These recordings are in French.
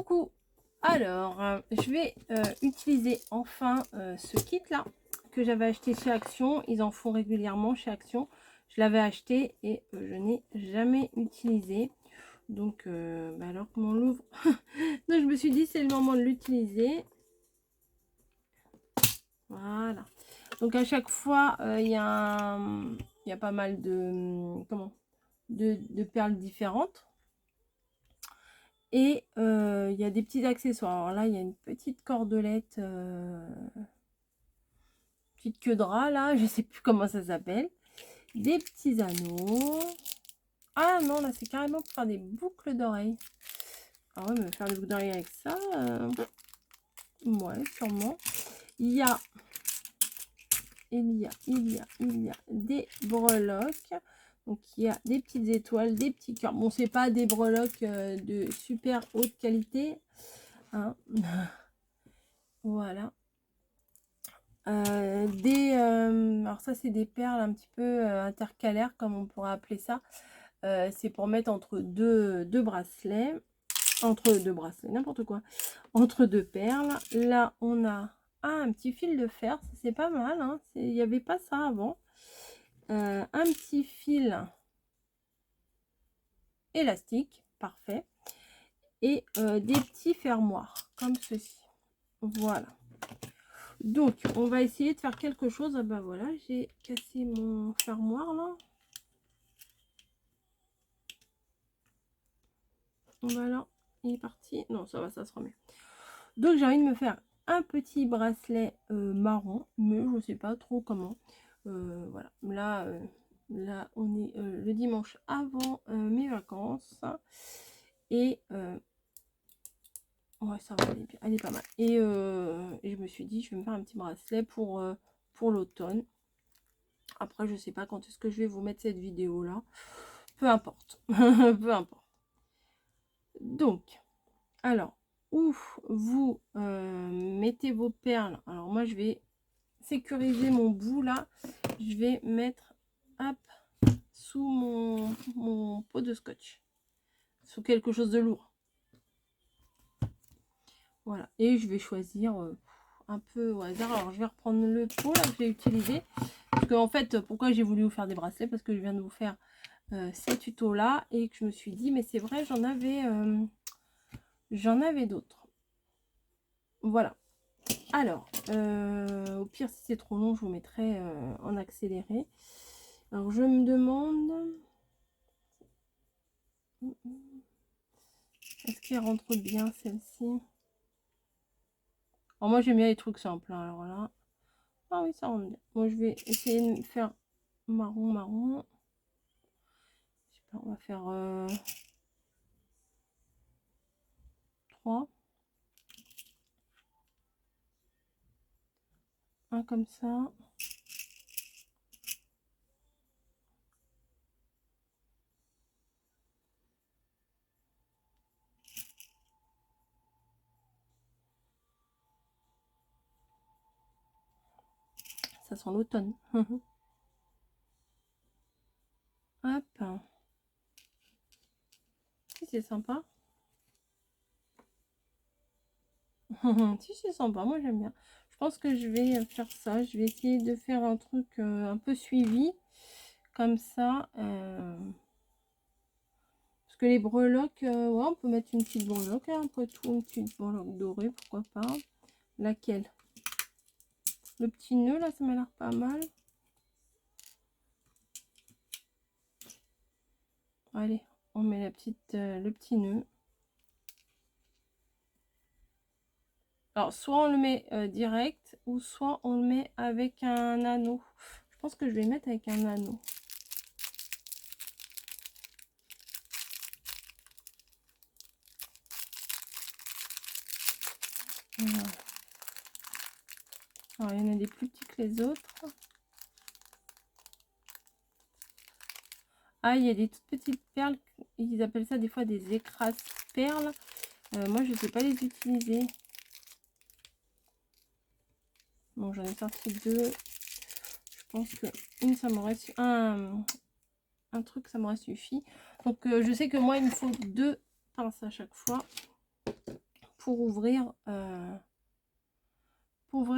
Coucou. Alors, je vais utiliser enfin ce kit là que j'avais acheté chez Action. Ils en font régulièrement chez Action. Je l'avais acheté et je n'ai jamais utilisé. Donc, alors comment on l'ouvre? Donc, je me suis dit c'est le moment de l'utiliser. Voilà. Donc, à chaque fois, il y a pas mal de de perles différentes. Et il y a des petits accessoires. Alors là, il y a une petite cordelette, petite queue de rat, là, je sais plus comment ça s'appelle. Des petits anneaux. Ah non, là, c'est carrément pour faire des boucles d'oreilles. Ah ouais, mais faire des boucles d'oreilles avec ça, ouais, sûrement. Il y a des breloques. Donc, il y a des petites étoiles, des petits cœurs. Bon, c'est pas des breloques de super haute qualité. Hein. Voilà. Alors ça, c'est des perles un petit peu intercalaires, comme on pourrait appeler ça. C'est pour mettre entre deux bracelets. Entre deux bracelets, n'importe quoi. Entre deux perles. Là, on a un petit fil de fer. C'est pas mal. Hein, il n'y avait pas ça avant. Un petit fil élastique. Parfait. Et des petits fermoirs, comme ceci. Voilà. Donc, on va essayer de faire quelque chose. Ah ben voilà, j'ai cassé mon fermoir là. Voilà, il est parti. Non, ça va, ça se remet. Donc, j'ai envie de me faire un petit bracelet marron, mais je ne sais pas trop comment. Voilà, là, on est le dimanche avant mes vacances. Et ouais, ça va, elle est pas mal. Et je me suis dit, je vais me faire un petit bracelet pour l'automne. Après, je sais pas quand est-ce que je vais vous mettre cette vidéo là. Peu importe. Peu importe. Donc, alors, où vous mettez vos perles. Alors, moi, je vais sécuriser mon bout là. Je vais mettre hop, sous mon pot de scotch. Sous quelque chose de lourd. Voilà. Et je vais choisir un peu au hasard. Alors, je vais reprendre le pot là que j'ai utilisé. Parce que, en fait, pourquoi j'ai voulu vous faire des bracelets? Parce que je viens de vous faire ces tutos là. Et que je me suis dit, mais c'est vrai, j'en avais d'autres. Voilà. Alors, au pire, si c'est trop long, je vous mettrai en accéléré. Alors, je me demande... Est-ce qu'elle rentre bien, celle-ci? Alors, moi, j'aime bien les trucs simples. Hein, alors là... Ah oui, ça rentre bien. Moi, je vais essayer de faire marron. Je sais pas, on va faire 3. Un comme ça. Ça sent l'automne. Hop. Si, c'est sympa. Si, c'est sympa. Moi, j'aime bien. Je pense que je vais faire ça. Je vais essayer de faire un truc un peu suivi. Comme ça. Parce que les breloques, ouais, on peut mettre une petite breloque. Hein, après tout, une petite breloque dorée, pourquoi pas. Laquelle? Le petit nœud, là, ça m'a l'air pas mal. Allez, on met la petite, le petit nœud. Alors, soit on le met direct, ou soit on le met avec un anneau. Je pense que je vais le mettre avec un anneau. Voilà. Alors, il y en a des plus petits que les autres. Ah, il y a des toutes petites perles. Ils appellent ça des fois des écrases perles. Moi, je ne sais pas les utiliser. Bon, j'en ai sorti 2. Je pense que une, ça m'aurait suffi. Un truc, ça m'aurait suffi. Donc, je sais que moi, il me faut 2 pinces à chaque fois. pour ouvrir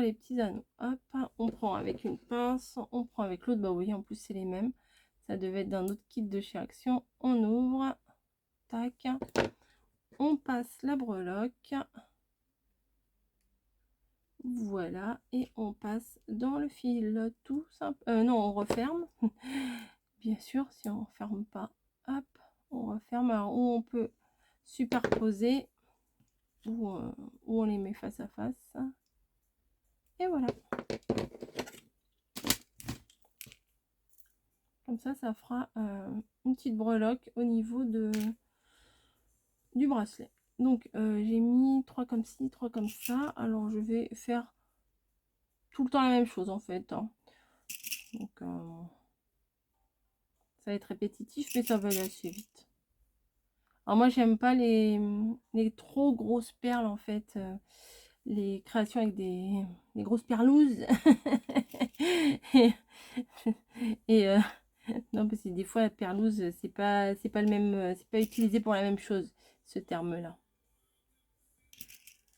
les petits anneaux. Hop, on prend avec une pince, on prend avec l'autre, bah vous voyez en plus c'est les mêmes, ça devait être d'un autre kit de chez Action. On ouvre, tac, on passe la breloque, voilà, et on passe dans le fil tout simple. Non, on referme bien sûr, si on ferme pas, hop, on referme. Alors où on peut superposer, où on les met face à face, et voilà. Comme ça fera une petite breloque au niveau du bracelet. Donc j'ai mis 3 comme ci, 3 comme ça. Alors je vais faire tout le temps la même chose en fait, hein. Donc ça va être répétitif, mais ça va aller assez vite. Alors moi j'aime pas les trop grosses perles en fait, les créations avec des grosses perlouses. et non, parce que des fois la perlouse c'est pas le même, c'est pas utilisé pour la même chose, ce terme là.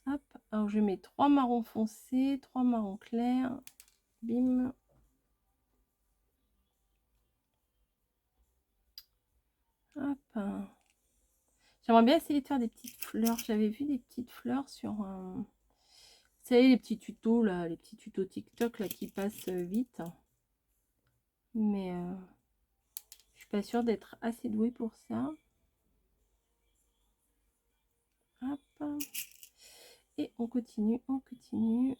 Hop, alors je mets 3 marrons foncés, 3 marrons clairs, bim. Hop, j'aimerais bien essayer de faire des petites fleurs. J'avais vu des petites fleurs sur vous savez, les petits tutos là, les petits tutos TikTok là qui passent vite, mais je suis pas sûre d'être assez douée pour ça. Hop, et on continue, on continue.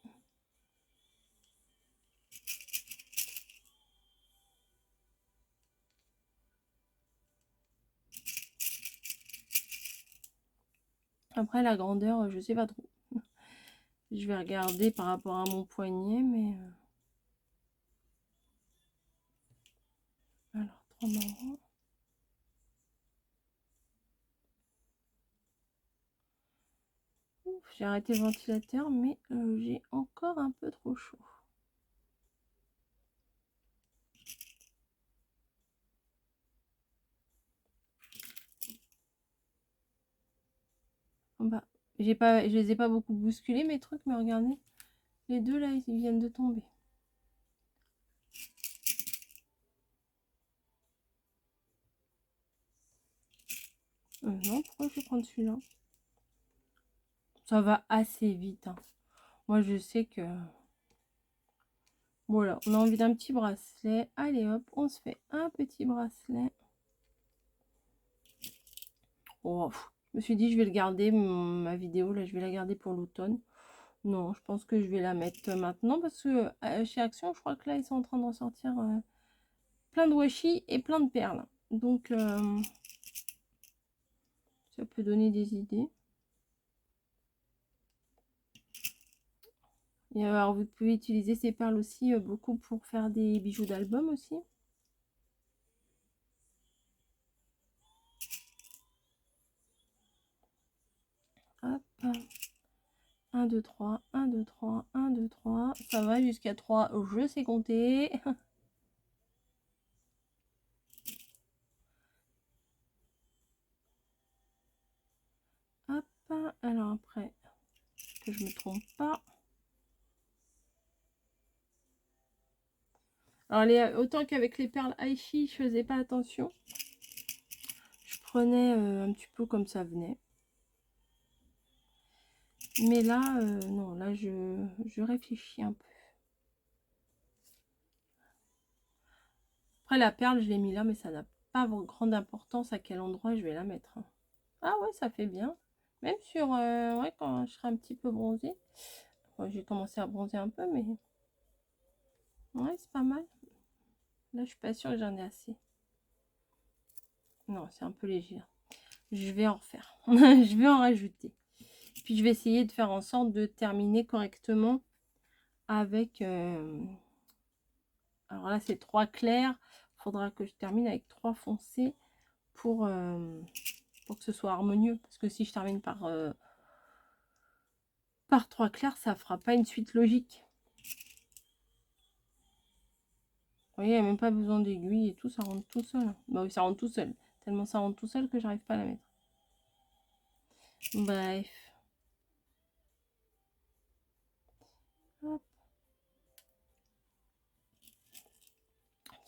Après la grandeur, je sais pas trop. Je vais regarder par rapport à mon poignet, mais alors 3 marrons. J'ai arrêté le ventilateur, mais j'ai encore un peu trop chaud. Bah, je les ai pas beaucoup bousculés mes trucs, mais regardez, les deux là, ils viennent de tomber. Non, pourquoi je vais prendre celui-là? Ça va assez vite, hein. Moi, je sais que... Voilà, on a envie d'un petit bracelet. Allez hop, on se fait un petit bracelet. Oh, je me suis dit, je vais le garder, ma vidéo, là, je vais la garder pour l'automne. Non, je pense que je vais la mettre maintenant parce que chez Action, je crois que là, ils sont en train de ressortir plein de washi et plein de perles. Donc, ça peut donner des idées. Et alors, vous pouvez utiliser ces perles aussi beaucoup pour faire des bijoux d'album aussi. Hop. 1, 2, 3, 1, 2, 3, 1, 2, 3. Ça va jusqu'à 3, je sais compter. Hop. Alors après, que je me trompe pas. Alors autant qu'avec les perles Aichi, je faisais pas attention. Je prenais un petit peu comme ça venait. Mais là, non, là je réfléchis un peu. Après la perle, je l'ai mis là, mais ça n'a pas grande importance à quel endroit je vais la mettre, hein. Ah ouais, ça fait bien. Même sur, ouais, quand je serai un petit peu bronzée. Bon, j'ai commencé à bronzer un peu, mais ouais, c'est pas mal. Là, je suis pas sûre que j'en ai assez. Non, c'est un peu léger. Je vais en refaire. Je vais en rajouter. Puis, je vais essayer de faire en sorte de terminer correctement avec... alors là, c'est 3 clairs. Il faudra que je termine avec 3 foncés pour que ce soit harmonieux. Parce que si je termine par 3 clairs, ça fera pas une suite logique. Vous voyez, il n'y a même pas besoin d'aiguille et tout, ça rentre tout seul. Bah oui, ça rentre tout seul. Tellement ça rentre tout seul que j'arrive pas à la mettre. Bref.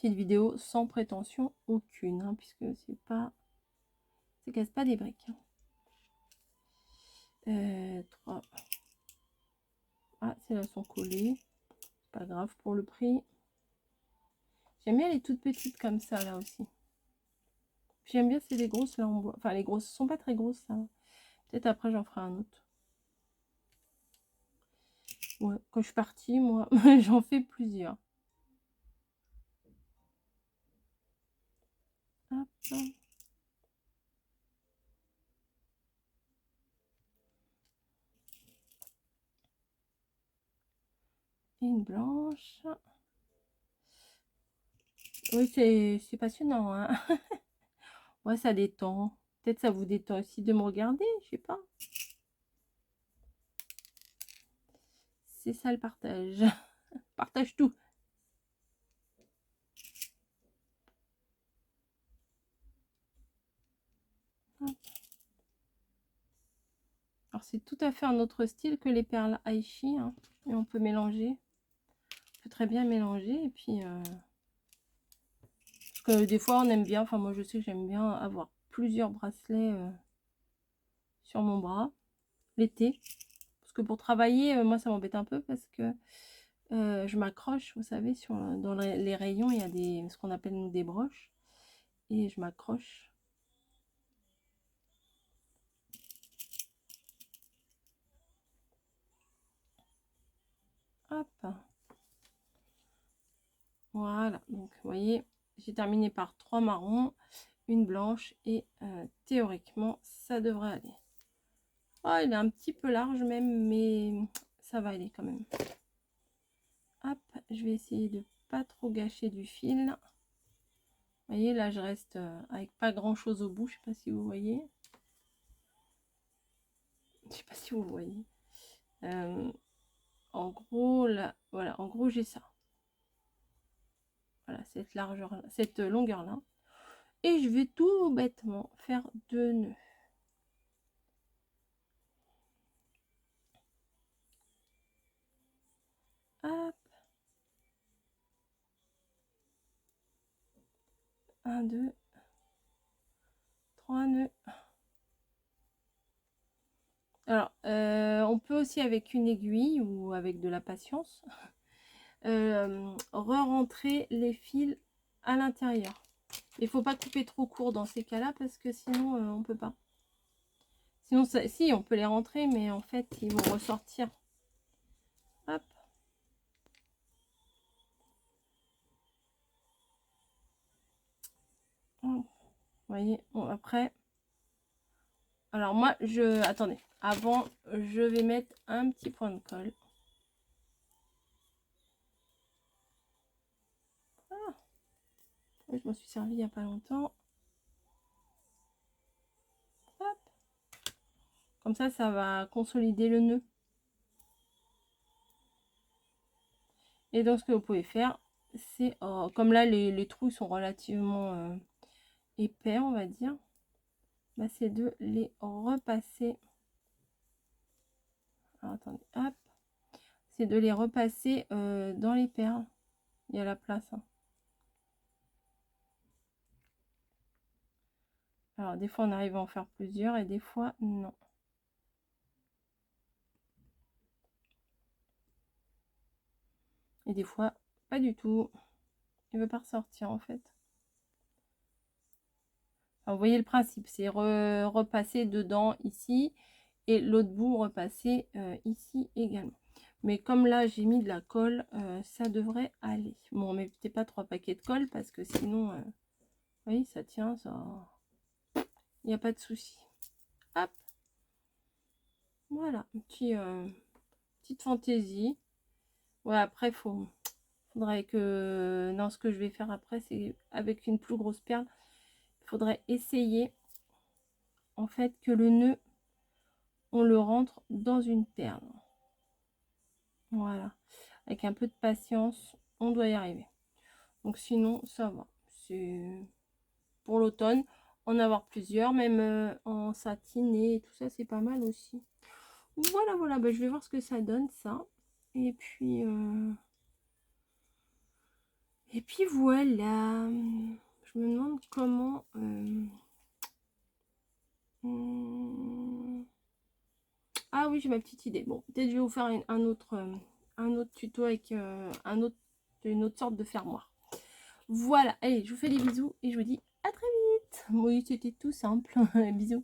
petite vidéo sans prétention aucune, hein, puisque c'est pas... ça casse pas des briques. 3. Ah, celles-là sont collées. Pas grave pour le prix. J'aime bien les toutes petites comme ça, là aussi. J'aime bien, c'est les grosses, là, en bois. Enfin, les grosses sont pas très grosses, ça. Peut-être après, j'en ferai un autre. Ouais, quand je suis partie, moi, j'en fais plusieurs. Hop. Et une blanche. Oui, c'est passionnant, hein. Ouais, ça détend. Peut-être ça vous détend aussi de me regarder, je sais pas. C'est ça le partage. Partage tout. Alors, c'est tout à fait un autre style que les perles Aichi, hein. Et on peut mélanger. On peut très bien mélanger. Et puis, parce que des fois, on aime bien, enfin, moi, je sais que j'aime bien avoir plusieurs bracelets sur mon bras l'été. Parce que pour travailler, moi, ça m'embête un peu parce que je m'accroche, vous savez, dans les rayons, il y a ce qu'on appelle nous des broches. Et je m'accroche. Hop. Voilà, donc vous voyez, j'ai terminé par 3 marrons, une blanche et théoriquement, ça devrait aller. Oh, il est un petit peu large même, mais ça va aller quand même. Hop, je vais essayer de pas trop gâcher du fil. Vous voyez, là, je reste avec pas grand chose au bout, je sais pas si vous voyez. Je sais pas si vous voyez. En gros, là, voilà, en gros, j'ai ça. Voilà, cette largeur, cette longueur là. Et je vais tout bêtement faire 2 nœuds. Hop. 1, 2, 3 nœuds. Alors, on peut aussi avec une aiguille ou avec de la patience re-rentrer les fils à l'intérieur. Il faut pas couper trop court dans ces cas-là parce que sinon on peut pas. Sinon, si on peut les rentrer, mais en fait ils vont ressortir. Hop. Vous voyez, bon, après. Alors moi, attendez. Avant, je vais mettre un petit point de colle. Ah, je m'en suis servi il n'y a pas longtemps. Hop. Comme ça va consolider le nœud. Et donc, ce que vous pouvez faire, c'est, comme là, les trous sont relativement épais, on va dire, bah, c'est de les repasser. Alors, attendez, hop. C'est de les repasser dans les perles. Il y a la place. Hein. Alors, des fois, on arrive à en faire plusieurs et des fois, non. Et des fois, pas du tout. Il ne veut pas ressortir, en fait. Alors, vous voyez le principe, c'est repasser dedans, ici, et l'autre bout repasser ici également. Mais comme là, j'ai mis de la colle, ça devrait aller. Bon, mettez pas 3 paquets de colle parce que sinon, vous voyez, ça tient, ça... Il n'y a pas de souci. Hop. Voilà, petite fantaisie. Ouais, après, faudrait que... Non, ce que je vais faire après, c'est avec une plus grosse perle. Il faudrait essayer, en fait, que le nœud, on le rentre dans une perle. Voilà. Avec un peu de patience, on doit y arriver. Donc sinon, ça va. C'est pour l'automne. En avoir plusieurs, même en satiné et tout ça, c'est pas mal aussi. Voilà, voilà. Bah, je vais voir ce que ça donne, ça. Et puis Et puis voilà. Je me demande comment... Ah oui, j'ai ma petite idée. Bon, peut-être je vais vous faire un autre tuto avec une autre sorte de fermoir. Voilà, allez, je vous fais des bisous et je vous dis à très vite. Oui, c'était tout simple. Bisous.